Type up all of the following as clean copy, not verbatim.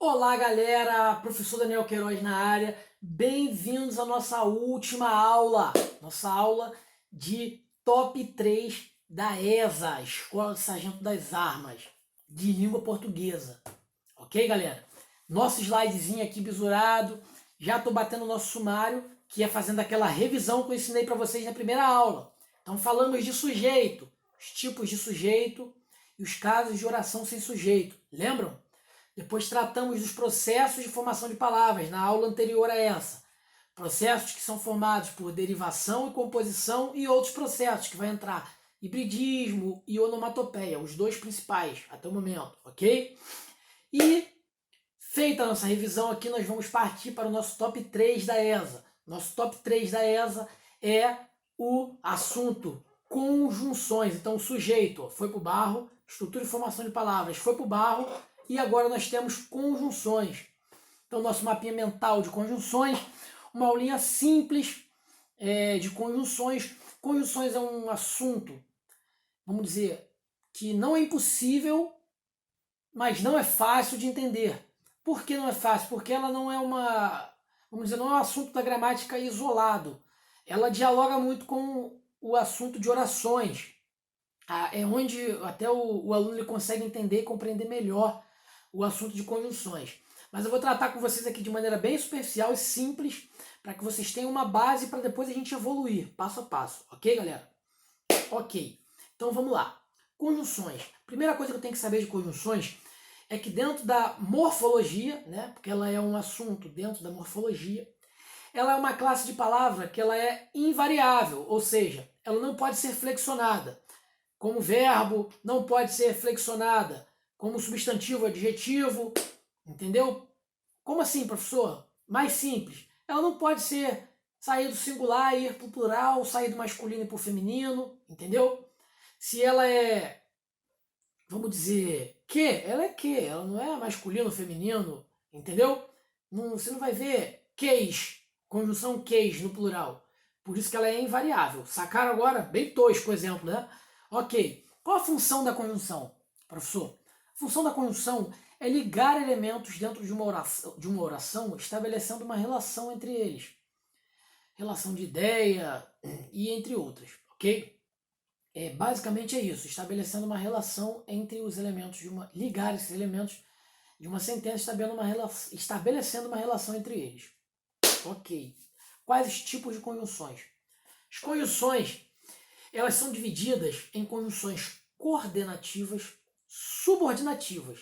Olá galera, professor Daniel Queiroz na área, bem-vindos à nossa última aula, nossa aula de top 3 da ESA, Escola de Sargento das Armas, de língua portuguesa, ok galera? Nosso slidezinho aqui bisurado, já estou batendo o nosso sumário, que é fazendo aquela revisão que eu ensinei para vocês na primeira aula. Então falamos de sujeito, os tipos de sujeito e os casos de oração sem sujeito, lembram? Depois tratamos dos processos de formação de palavras, na aula anterior a essa. Processos que são formados por derivação e composição e outros processos, que vai entrar hibridismo e onomatopeia, os dois principais até o momento, ok? E feita a nossa revisão aqui, nós vamos partir para o nosso top 3 da ESA. Nosso top 3 da ESA é o assunto conjunções. Então o sujeito foi para o barro, estrutura e formação de palavras foi para o barro, e agora nós temos conjunções. Então, nosso mapinha mental de conjunções, uma aulinha simples de conjunções. Conjunções é um assunto, vamos dizer, que não é impossível, mas não é fácil de entender. Por que não é fácil? Porque ela não é vamos dizer, não é um assunto da gramática isolado. Ela dialoga muito com o assunto de orações. É onde até o aluno ele consegue entender e compreender melhor o assunto de conjunções. Mas eu vou tratar com vocês aqui de maneira bem superficial e simples, para que vocês tenham uma base para depois a gente evoluir, passo a passo. Ok, galera? Ok. Então vamos lá. Conjunções. Primeira coisa que eu tenho que saber de conjunções é que dentro da morfologia, né, porque ela é um assunto dentro da morfologia, ela é uma classe de palavra que ela é invariável, ou seja, ela não pode ser flexionada. Como verbo, não pode ser flexionada como substantivo, adjetivo, entendeu? Como assim, professor? Mais simples. Ela não pode sair do singular e ir para o plural, sair do masculino e para o feminino, entendeu? Se ela é, vamos dizer, ela é ela não é masculino ou feminino, entendeu? Você não vai ver queis, conjunção queis no plural. Por isso que ela é invariável. Sacaram agora? Bem tosco o exemplo, né? Ok. Qual a função da conjunção, professor? A função da conjunção é ligar elementos dentro de uma oração estabelecendo uma relação entre eles. Relação de ideia e entre outras, ok? Basicamente é isso, estabelecendo uma relação entre os elementos ligar esses elementos de uma sentença, estabelecendo uma relação entre eles. Ok. Quais os tipos de conjunções? As conjunções, elas são divididas em conjunções coordenativas, subordinativas.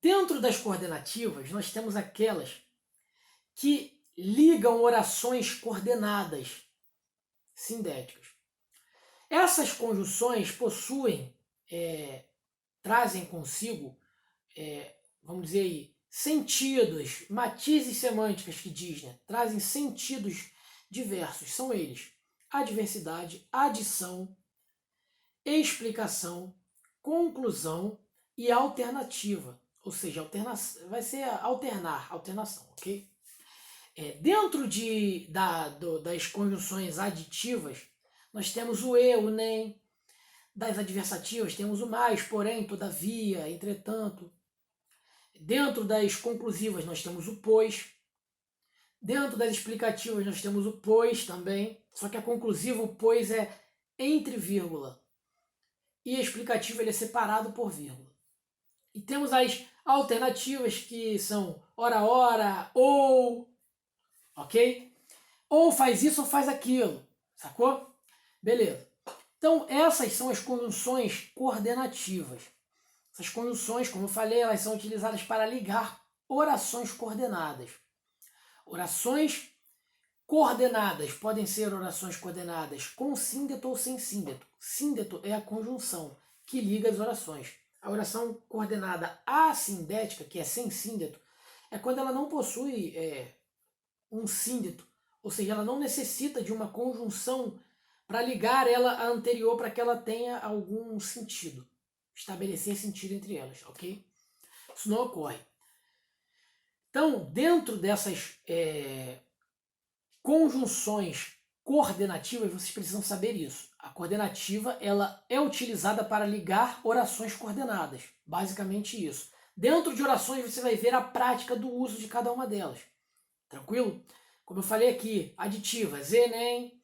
Dentro das coordenativas, nós temos aquelas que ligam orações coordenadas, sindéticas. Essas conjunções trazem consigo, vamos dizer aí, sentidos, matizes semânticas que diz, né? Trazem sentidos diversos. São eles: adversidade, adição, explicação, conclusão e alternativa. Ou seja, vai ser alternação, ok? Dentro das conjunções aditivas, nós temos o e, o nem. Das adversativas, temos o mais, porém, todavia, entretanto. Dentro das conclusivas, nós temos o pois. Dentro das explicativas, nós temos o pois também. Só que a conclusiva, o pois é entre vírgula. E a explicativa ele é separado por vírgula. E temos as alternativas, que são ora, ou, ok? Ou faz isso ou faz aquilo, sacou? Beleza. Então, essas são as conjunções coordenativas. Essas conjunções, como eu falei, elas são utilizadas para ligar orações coordenadas. Orações coordenadas podem ser orações coordenadas com síndeto ou sem síndeto. Síndeto é a conjunção que liga as orações. A oração coordenada assindética, que é sem síndeto, é quando ela não possui um síndeto, ou seja, ela não necessita de uma conjunção para ligar ela à anterior para que ela tenha algum sentido, estabelecer sentido entre elas, ok? Isso não ocorre. Então, dentro dessas conjunções coordenativas, vocês precisam saber isso. A coordenativa ela é utilizada para ligar orações coordenadas, basicamente isso. Dentro de orações você vai ver a prática do uso de cada uma delas. Tranquilo? Como eu falei aqui, aditivas, e, nem,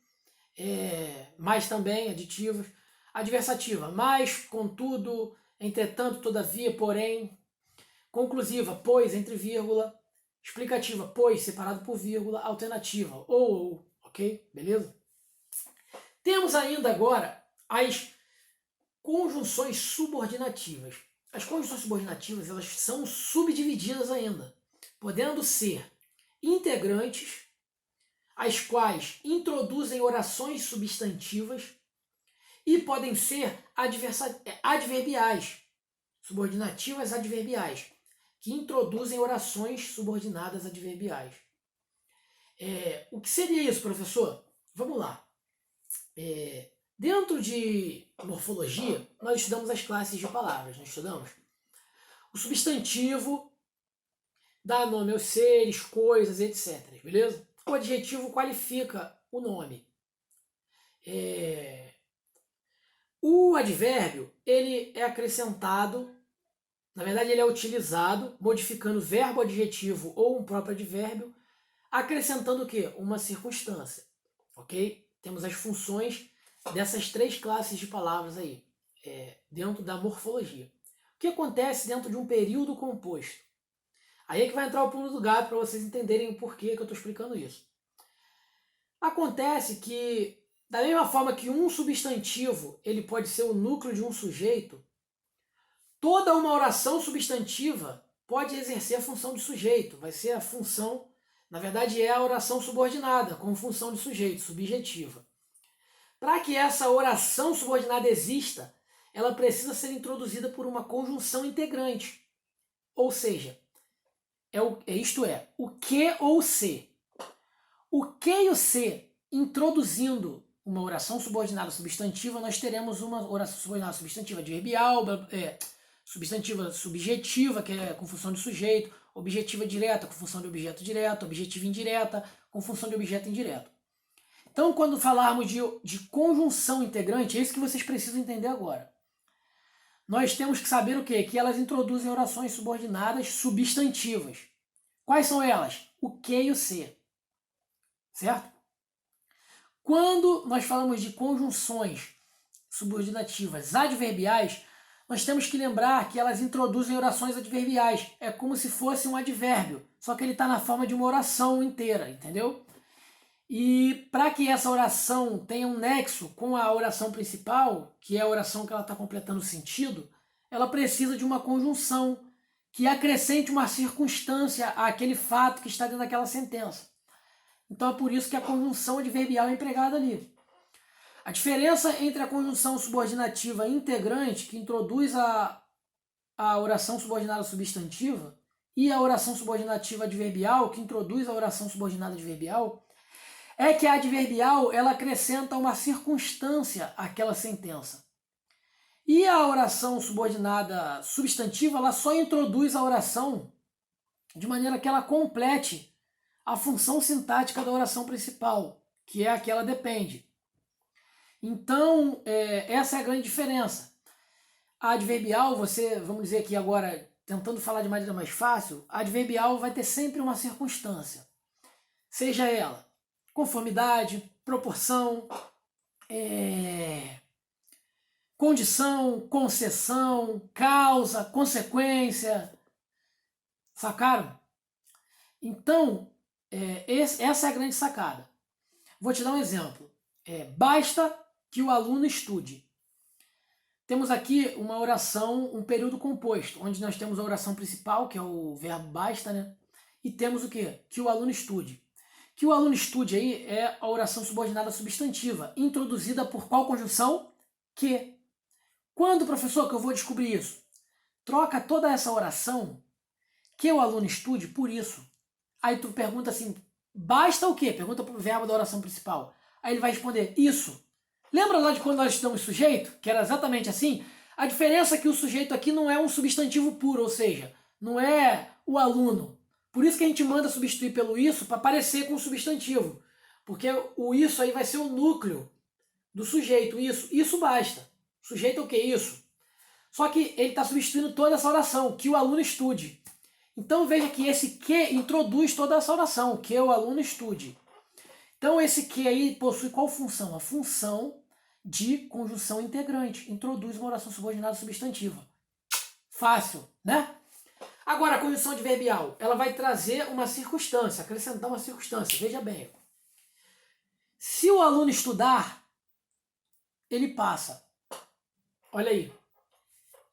mais também, aditivos. Adversativa, mais, contudo, entretanto, todavia, porém. Conclusiva, pois, entre vírgula. Explicativa, pois, separado por vírgula. Alternativa, ou, ok? Beleza? Temos ainda agora as conjunções subordinativas. As conjunções subordinativas, elas são subdivididas ainda, podendo ser integrantes, as quais introduzem orações substantivas, e podem ser adverbiais, subordinativas adverbiais, que introduzem orações subordinadas adverbiais. O que seria isso, professor? Vamos lá. Dentro de morfologia, nós estudamos as classes de palavras. Nós estudamos o substantivo, dá nome aos seres, coisas, etc. Beleza? O adjetivo qualifica o nome. O advérbio, ele é acrescentado, na verdade ele é utilizado, modificando verbo, adjetivo ou um próprio advérbio, acrescentando o quê? Uma circunstância, ok? Temos as funções dessas três classes de palavras aí, dentro da morfologia. O que acontece dentro de um período composto? Aí é que vai entrar o pulo do gato para vocês entenderem o porquê que eu estou explicando isso. Acontece que, da mesma forma que um substantivo ele pode ser o núcleo de um sujeito, toda uma oração substantiva pode exercer a função de sujeito. Vai ser a função, na verdade é a oração subordinada, com função de sujeito, subjetiva. Para que essa oração subordinada exista, ela precisa ser introduzida por uma conjunção integrante. Ou seja, isto é, o que ou se. O que e o se introduzindo uma oração subordinada substantiva, nós teremos uma oração subordinada substantiva adverbial, substantiva subjetiva, que é com função de sujeito, objetiva direta, com função de objeto direto, objetiva indireta, com função de objeto indireto. Então, quando falarmos de conjunção integrante, é isso que vocês precisam entender agora. Nós temos que saber o quê? Que elas introduzem orações subordinadas substantivas. Quais são elas? O que e o se. Certo? Quando nós falamos de conjunções subordinativas adverbiais, nós temos que lembrar que elas introduzem orações adverbiais. É como se fosse um advérbio, só que ele está na forma de uma oração inteira, entendeu? E para que essa oração tenha um nexo com a oração principal, que é a oração que ela está completando sentido, ela precisa de uma conjunção que acrescente uma circunstância àquele fato que está dentro daquela sentença. Então é por isso que a conjunção adverbial é empregada ali. A diferença entre a conjunção subordinativa integrante, que introduz a oração subordinada substantiva, e a oração subordinativa adverbial, que introduz a oração subordinada adverbial, é que a adverbial ela acrescenta uma circunstância àquela sentença. E a oração subordinada substantiva ela só introduz a oração de maneira que ela complete a função sintática da oração principal, que é a que ela depende. Então, essa é a grande diferença. A adverbial, vamos dizer aqui agora, tentando falar de maneira mais fácil, a adverbial vai ter sempre uma circunstância. Seja ela conformidade, proporção, condição, concessão, causa, consequência. Sacaram? Então, essa é a grande sacada. Vou te dar um exemplo. Basta que o aluno estude. Temos aqui uma oração, um período composto, onde nós temos a oração principal, que é o verbo basta, né? E temos o quê? Que o aluno estude. Que o aluno estude aí é a oração subordinada substantiva, introduzida por qual conjunção? Que. Quando, professor, que eu vou descobrir isso? Troca toda essa oração, que o aluno estude, por isso. Aí tu pergunta assim, basta o quê? Pergunta para o verbo da oração principal. Aí ele vai responder, isso. Lembra lá de quando nós estudamos sujeito? Que era exatamente assim? A diferença é que o sujeito aqui não é um substantivo puro, ou seja, não é o aluno. Por isso que a gente manda substituir pelo isso para parecer com o substantivo. Porque o isso aí vai ser o núcleo do sujeito. Isso basta. Sujeito é o que? Isso. Só que ele está substituindo toda essa oração, que o aluno estude. Então veja que esse que introduz toda essa oração, que o aluno estude. Então esse que aí possui qual função? A função de conjunção integrante. Introduz uma oração subordinada substantiva. Fácil, né? Agora a conjunção adverbial, ela vai trazer uma circunstância, acrescentar uma circunstância. Veja bem. Se o aluno estudar, ele passa. Olha aí.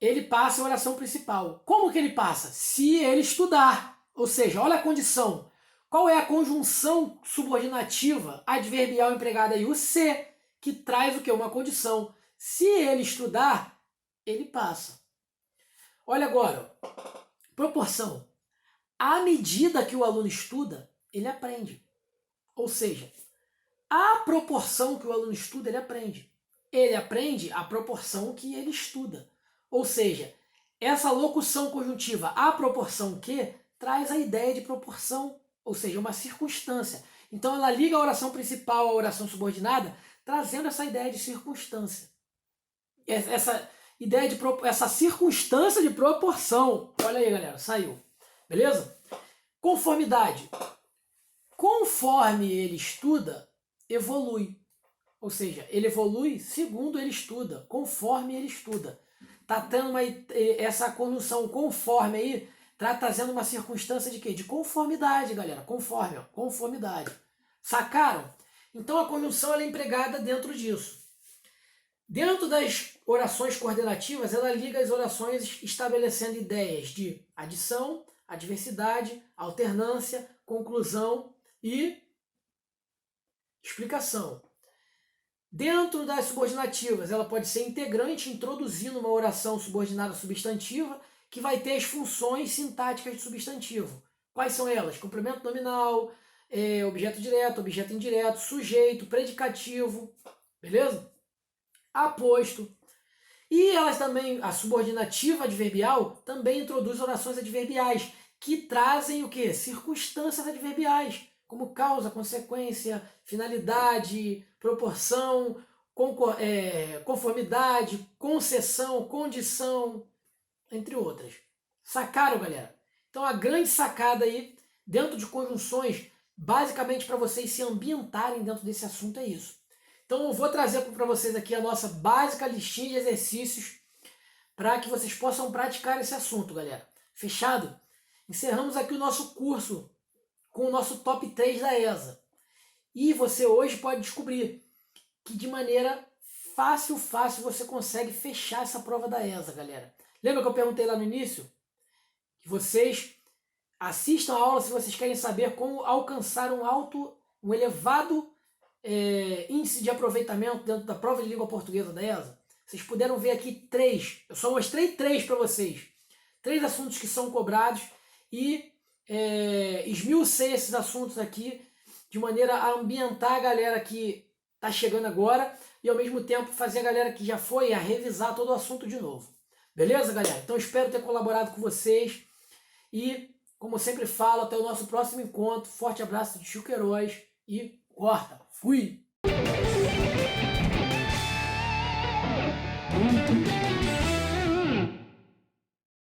Ele passa a oração principal. Como que ele passa? Se ele estudar. Ou seja, olha a condição. Qual é a conjunção subordinativa adverbial empregada aí? O se, que traz o quê? Uma condição. Se ele estudar, ele passa. Olha agora. Proporção. À medida que o aluno estuda, ele aprende. Ou seja, à proporção que o aluno estuda, ele aprende. Ele aprende à proporção que ele estuda. Ou seja, essa locução conjuntiva à proporção que traz a ideia de proporção, ou seja, uma circunstância. Então ela liga a oração principal à oração subordinada, trazendo essa ideia de circunstância. Essa circunstância de proporção. Olha aí, galera, saiu. Beleza? Conformidade. Conforme ele estuda, evolui. Ou seja, ele evolui segundo ele estuda, conforme ele estuda. Tá tendo essa conjunção conforme aí, tá trazendo uma circunstância de quê? De conformidade, galera. Conforme, ó, conformidade. Sacaram? Então a conjunção ela é empregada dentro disso. Dentro das orações coordenativas, ela liga as orações estabelecendo ideias de adição, adversidade, alternância, conclusão e explicação. Dentro das subordinativas, ela pode ser integrante, introduzindo uma oração subordinada substantiva, que vai ter as funções sintáticas de substantivo. Quais são elas? Complemento nominal, objeto direto, objeto indireto, sujeito, predicativo, beleza? Aposto. E elas também, a subordinativa adverbial, também introduz orações adverbiais, que trazem o quê? Circunstâncias adverbiais, como causa, consequência, finalidade, proporção, conformidade, concessão, condição, entre outras. Sacaram, galera? Então a grande sacada aí, dentro de conjunções, basicamente para vocês se ambientarem dentro desse assunto é isso. Então eu vou trazer para vocês aqui a nossa básica listinha de exercícios para que vocês possam praticar esse assunto, galera. Fechado? Encerramos aqui o nosso curso com o nosso top 3 da ESA. E você hoje pode descobrir que de maneira fácil você consegue fechar essa prova da ESA, galera. Lembra que eu perguntei lá no início? Que vocês assistam a aula se vocês querem saber como alcançar um elevado índice de aproveitamento dentro da prova de língua portuguesa da ESA. Vocês puderam ver aqui 3. Eu só mostrei 3 para vocês. 3 assuntos que são cobrados e esmiucei esses assuntos aqui de maneira a ambientar a galera que está chegando agora e ao mesmo tempo fazer a galera que já foi a revisar todo o assunto de novo. Beleza, galera? Então espero ter colaborado com vocês e, como eu sempre falo, até o nosso próximo encontro. Forte abraço de Chico Queiroz e corta! Fui!